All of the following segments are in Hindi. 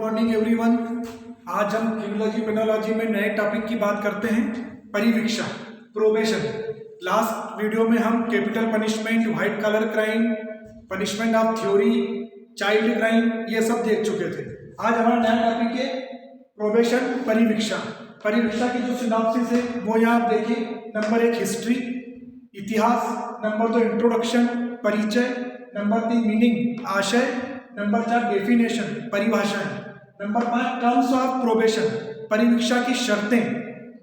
Morning everyone. आज हम क्रिमिनोलॉजी पेनोलॉजी में नए टॉपिक की बात करते हैं, परिवीक्षा, प्रोबेशन। लास्ट वीडियो में हम capital punishment, white collar crime, punishment of theory, child crime ये सब देख चुके थे। आज हमारा नया टॉपिक है प्रोबेशन, परिवीक्षा। परिवीक्षा की जो सिनॉप्सिस है वो यहाँ आप देखिए। नंबर 1 हिस्ट्री, इतिहास। नंबर 2 इंट्रोडक्शन, परिचय। नंबर 3 मीनिंग, आशय। नंबर 4 डेफिनेशन, परिभाषाएं। नंबर 5 टर्म्स ऑफ प्रोबेशन, परिवीक्षा की शर्तें।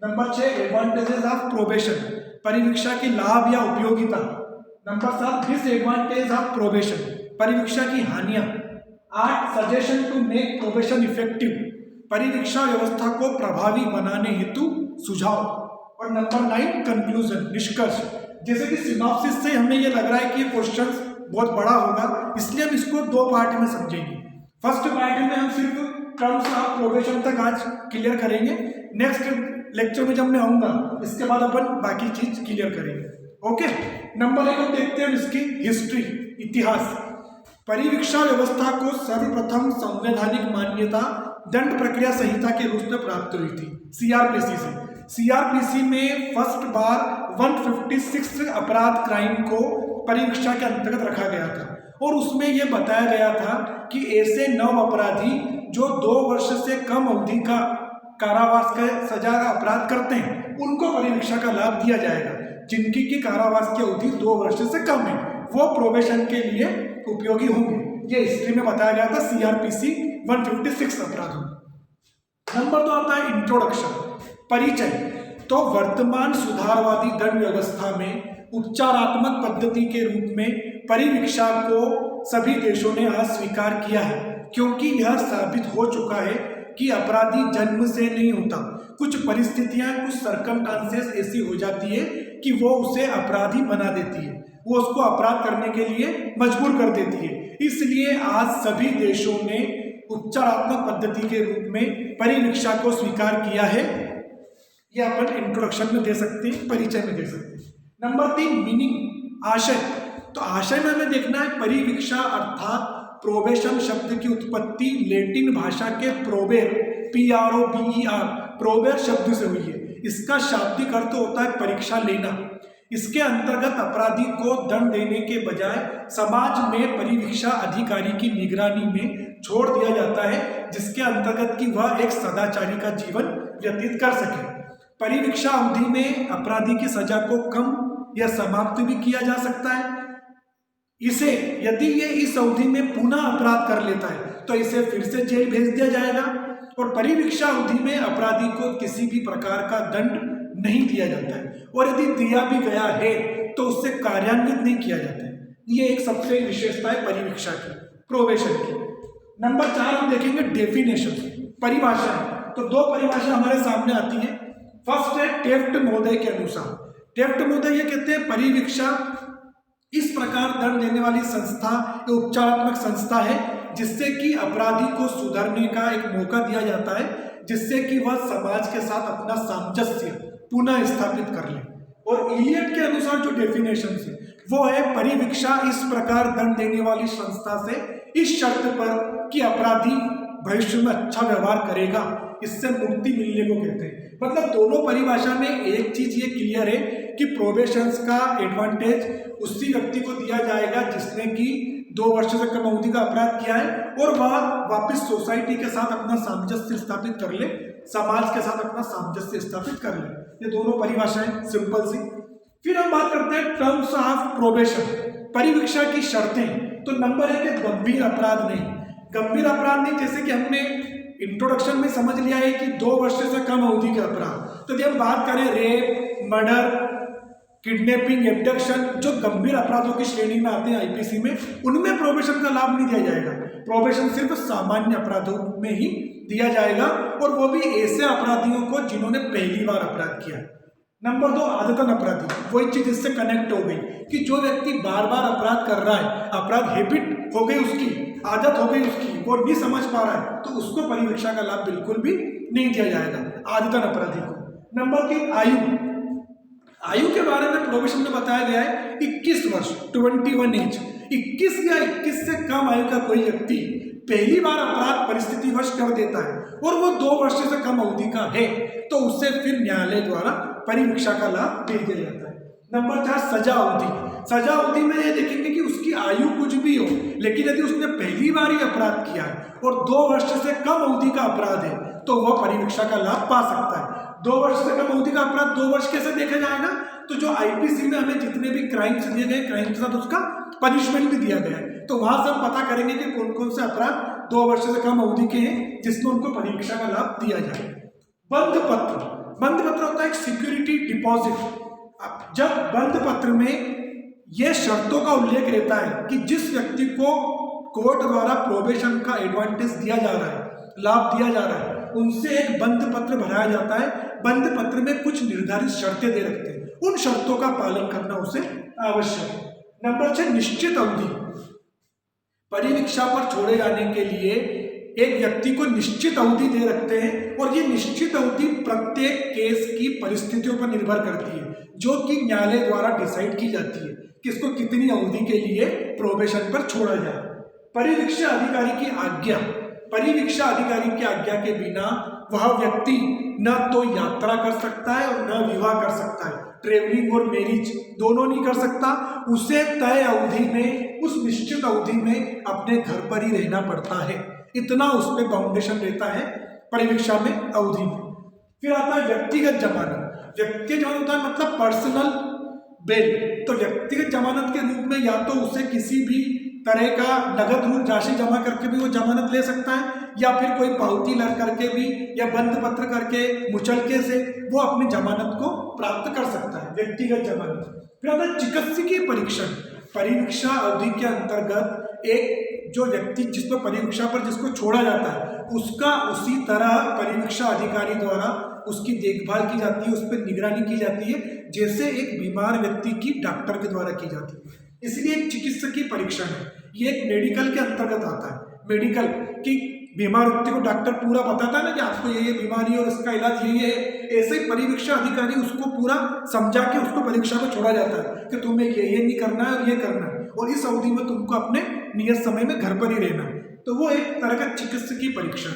नंबर 6 एडवांटेजेस ऑफ प्रोबेशन, परिवीक्षा की लाभ या उपयोगिता। नंबर 7 डिसएडवांटेज ऑफ प्रोबेशन, परिवीक्षा की हानियां। 8 suggestion to make probation effective, परिवीक्षा व्यवस्था को प्रभावी बनाने हेतु सुझाव। और नंबर 9 कंक्लूजन, निष्कर्ष। जैसे कि सिनॉप्सिस से हमें ये लग रहा है कि ये क्वेश्चन बहुत बड़ा होगा, इसलिए हम इसको 2 पार्ट में समझेंगे। फर्स्ट पार्ट में हम सिर्फ टर्म्स ऑफ प्रोबेशन तक आज क्लियर करेंगे। नेक्स्ट लेक्चर में जब मैं आऊंगा इसके बाद अपन बाकी चीज क्लियर करेंगे। ओके, नंबर 1 देखते हैं इसकी हिस्ट्री, इतिहास। परिवीक्षा व्यवस्था को सर्वप्रथम संवैधानिक मान्यता दंड प्रक्रिया संहिता के रूप में प्राप्त हुई थी, सीआरपीसी से। सीआरपीसी में फर्स्ट बार 156 अपराध क्राइम को परिवीक्षा के अंतर्गत रखा गया था और उसमें यह बताया गया था कि ऐसे 9 अपराधी जो 2 वर्ष से कम अवधि का कारावास का सजा का अपराध करते हैं उनको परिवीक्षा का लाभ दिया जाएगा। जिनकी की कारावास की अवधि 2 वर्ष से कम है वो प्रोबेशन के लिए उपयोगी होंगे। ये हिस्ट्री में बताया गया था सीआरपीसी 156 अपराधों। नंबर 2 आता है इंट्रोडक्शन, परिचय। तो वर्तमान सुधारवादी दंड व्यवस्था में उपचारात्मक पद्धति के रूप में परिवीक्षा को सभी देशों ने आज स्वीकार किया है, क्योंकि यह साबित हो चुका है कि अपराधी जन्म से नहीं होता। कुछ परिस्थितियां, कुछ सर्कमस्टांसेस ऐसी हो जाती है कि वो उसे अपराधी बना देती है, वो उसको अपराध करने के लिए मजबूर कर देती है। इसलिए आज सभी देशों ने उपचारात्मक पद्धति के रूप में परिवीक्षा को स्वीकार किया है। यह अपन इंट्रोडक्शन में दे सकते हैं, परिचय में दे सकते हैं। नंबर 3 मीनिंग, आशय। तो आशय में हमें देखना है परिवीक्षा अर्थात प्रोबेशन शब्द की उत्पत्ति लैटिन भाषा के प्रोबेर, PROBER, प्रोबेर शब्द से हुई है। इसका शाब्दिक अर्थ होता है परीक्षा लेना। इसके अंतर्गत अपराधी को दंड देने के बजाय समाज में परिवीक्षा अधिकारी की निगरानी में छोड़ दिया जाता है, जिसके अंतर्गत कि वह एक सदाचारी का जीवन व्यतीत कर सके। परिवीक्षा अवधि में अपराधी की सजा को कम या समाप्त भी किया जा सकता है। इसे यदि ये इस अवधि में पुनः अपराध कर लेता है तो इसे फिर से जेल भेज दिया जाएगा। और परिवीक्षा अवधि में अपराधी को किसी भी प्रकार का दंड नहीं दिया जाता है, और यदि दिया भी गया है तो उससे कार्यान्वित नहीं किया जाता है। ये एक सबसे विशेषता है परिवीक्षा की, प्रोबेशन की। नंबर 4 हम देखेंगे डेफिनेशन, परिभाषा। तो 2 परिभाषा हमारे सामने आती है। फर्स्ट है टेफ्ट महोदय के अनुसार। टेफ्ट महोदय ये कहते हैं परिवीक्षा इस प्रकार दंड देने वाली संस्था, उपचारात्मक संस्था है जिससे कि अपराधी को सुधरने का एक मौका दिया जाता है, जिससे कि वह समाज के साथ अपना सामंजस्य पुनः स्थापित कर ले। और इलियट के अनुसार जो डेफिनेशन है वो है परिवीक्षा इस प्रकार दंड देने वाली संस्था से इस शर्त पर कि अपराधी भविष्य में अच्छा व्यवहार करेगा, इससे मुक्ति मिलने को कहते हैं। मतलब दोनों परिभाषा में एक चीज ये क्लियर है कि प्रोबेशन का एडवांटेज उसी व्यक्ति को दिया जाएगा जिसने कि 2 वर्ष से कम अवधि का अपराध किया है और वह वापस सोसाइटी के साथ अपना सामंजस्य स्थापित कर ले, समाज के साथ अपना सामंजस्य स्थापित कर ले। ये दोनों परिभाषाएं सिंपल सी। फिर हम बात करते हैं टर्म्स ऑफ प्रोबेशन, परिवीक्षा की शर्तें। तो नंबर 1 है गंभीर अपराध नहीं। गंभीर अपराध नहीं, जैसे कि हमने इंट्रोडक्शन में समझ लिया है कि 2 वर्ष से कम अवधि के अपराध। तो जब हम बात करें रेप, मर्डर, किडनैपिंग, एब्डक्शन, जो गंभीर अपराधों की श्रेणी में आते हैं आईपीसी में, उनमें प्रोबेशन का लाभ नहीं दिया जाएगा। प्रोबेशन सिर्फ सामान्य अपराधों में ही दिया जाएगा, और वो भी ऐसे अपराधियों को जिन्होंने पहली बार अपराध किया। नंबर 2 आदतन अपराधी, वही चीज इससे कनेक्ट हो गई कि जो व्यक्ति बार बार अपराध कर रहा है, अपराध हैबिट हो गई उसकी, आदत हो गई उसकी, वो नहीं समझ पा रहा है, तो उसको परिवीक्षा का लाभ बिल्कुल भी नहीं दिया जाएगा, आदतन अपराधी को। नंबर 3 आयु। आयु के बारे में प्रोबेशन में बताया गया है 21 वर्ष, 21 एज। 21 या 21 से कम आयु का कोई व्यक्ति पहली बार अपराध परिस्थितिवश कर देता है और वो 2 वर्ष से कम अवधि का है तो उससे फिर न्यायालय द्वारा परिवीक्षा का लाभ दे दिया जाता है। नंबर 4 सजा अवधि। सजा अवधि में ये देखेंगे कि उसकी आयु कुछ भी हो, लेकिन यदि उसने पहली बार ही अपराध किया है और 2 वर्ष से कम अवधि का अपराध है तो वह परिवीक्षा का लाभ पा सकता है। 2 वर्ष से कम अवधि का अपराध 2 वर्ष कैसे देखा जाएगा, तो जो आईपीसी में हमें जितने भी क्राइम्स दिए गए, क्राइम के साथ उसका पनिशमेंट भी दिया गया है, तो वहां से हम पता करेंगे कि कौन कौन से अपराध 2 वर्ष से कम अवधि के हैं जिसमें उनको परिवीक्षा का लाभ दिया जाए। बंध पत्र। बंध पत्र होता है एक सिक्योरिटी डिपॉजिट। जब बंध पत्र में यह शर्तों का उल्लेख रहता है कि जिस व्यक्ति को कोर्ट द्वारा प्रोबेशन का एडवांटेज दिया जा रहा है, लाभ दिया जा रहा है, उनसे एक बंध पत्र भराया जाता है। बंध पत्र में कुछ निर्धारित शर्तें दे रखते हैं, उन शर्तों का पालन करना उसे आवश्यक है। नंबर 6 निश्चित अवधि। परिवीक्षा पर छोड़े जाने के लिए एक व्यक्ति को निश्चित अवधि दे रखते हैं और ये निश्चित अवधि प्रत्येक केस की परिस्थितियों पर निर्भर करती है, जो कि न्यायालय द्वारा डिसाइड की जाती है किसको कितनी अवधि के लिए प्रोबेशन पर छोड़ा जाए। परिवीक्षा अधिकारी की आज्ञा। परिवीक्षा अधिकारी की आज्ञा के बिना वह व्यक्ति न तो यात्रा कर सकता है और न विवाह कर सकता है, ट्रेवलिंग और मैरिज दोनों नहीं कर सकता। उसे तय अवधि में, उस निश्चित अवधि में अपने घर पर ही रहना पड़ता है, इतना उस पर बाउंडेशन रहता है परिवीक्षा में, अवधि में। फिर आता है व्यक्तिगत जमानत। व्यक्तिगत जमानत होता है मतलब पर्सनल बेल। तो व्यक्तिगत जमानत के रूप में या तो उसे किसी भी तरह का नगद राशि जमा करके भी वो जमानत ले सकता है, या फिर कोई पावती लग करके भी या बंध पत्र करके मुचलके से वो अपनी जमानत को प्राप्त कर सकता है, व्यक्तिगत जमानत। फिर आता है चिकित्सकीय परीक्षण। परिवीक्षा अवधि के अंतर्गत एक जो व्यक्ति जिसको परिवीक्षा पर जिसको छोड़ा जाता है उसका उसी तरह परिवीक्षा अधिकारी द्वारा उसकी देखभाल की जाती है, उस पर निगरानी की जाती है जैसे एक बीमार व्यक्ति की डॉक्टर के द्वारा की जाती है। इसलिए एक चिकित्सकीय परीक्षण है, ये एक मेडिकल के अंतर्गत आता है। मेडिकल की बीमार व्यक्ति को डॉक्टर पूरा बताता है ना कि आपको ये बीमारी है और इसका इलाज यही है, ऐसे ही परिवीक्षा अधिकारी उसको पूरा समझा के उसको परीक्षा में छोड़ा जाता है कि तुम्हें ये नहीं करना है और ये करना है, और इस अवधि में तुमको अपने नियत समय में घर पर ही रहना है। तो वो एक तरह का चिकित्सकीय परीक्षण।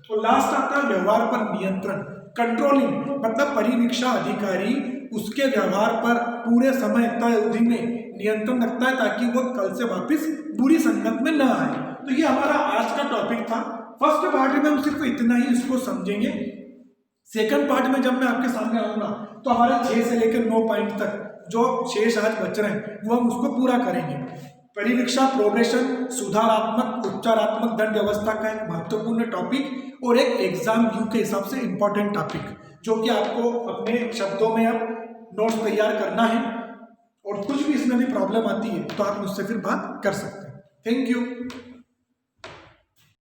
और लास्ट आता है व्यवहार पर नियंत्रण, कंट्रोलिंग। मतलब परिवीक्षा अधिकारी उसके व्यवहार पर पूरे समय तय अवधि में नियंत्रण रखता है ताकि वो कल से वापस बुरी संगत में न आए। तो ये हमारा आज का टॉपिक था। फर्स्ट पार्ट में हम सिर्फ इतना ही इसको समझेंगे। सेकंड पार्ट में जब मैं आपके सामने आऊंगा तो हमारे 6 से लेकर 9 पॉइंट तक जो शेष आज बच रहे हैं वो हम उसको पूरा करेंगे। परिवीक्षा, प्रोबेशन, सुधारात्मक, उपचारात्मक दंड व्यवस्था का एक महत्वपूर्ण टॉपिक और एक एग्जाम व्यू के हिसाब से इंपॉर्टेंट टॉपिक, जो कि आपको अपने शब्दों में अब नोट्स तैयार करना है, और कुछ भी इसमें भी प्रॉब्लम आती है तो आप मुझसे फिर बात कर सकते हैं। Thank you.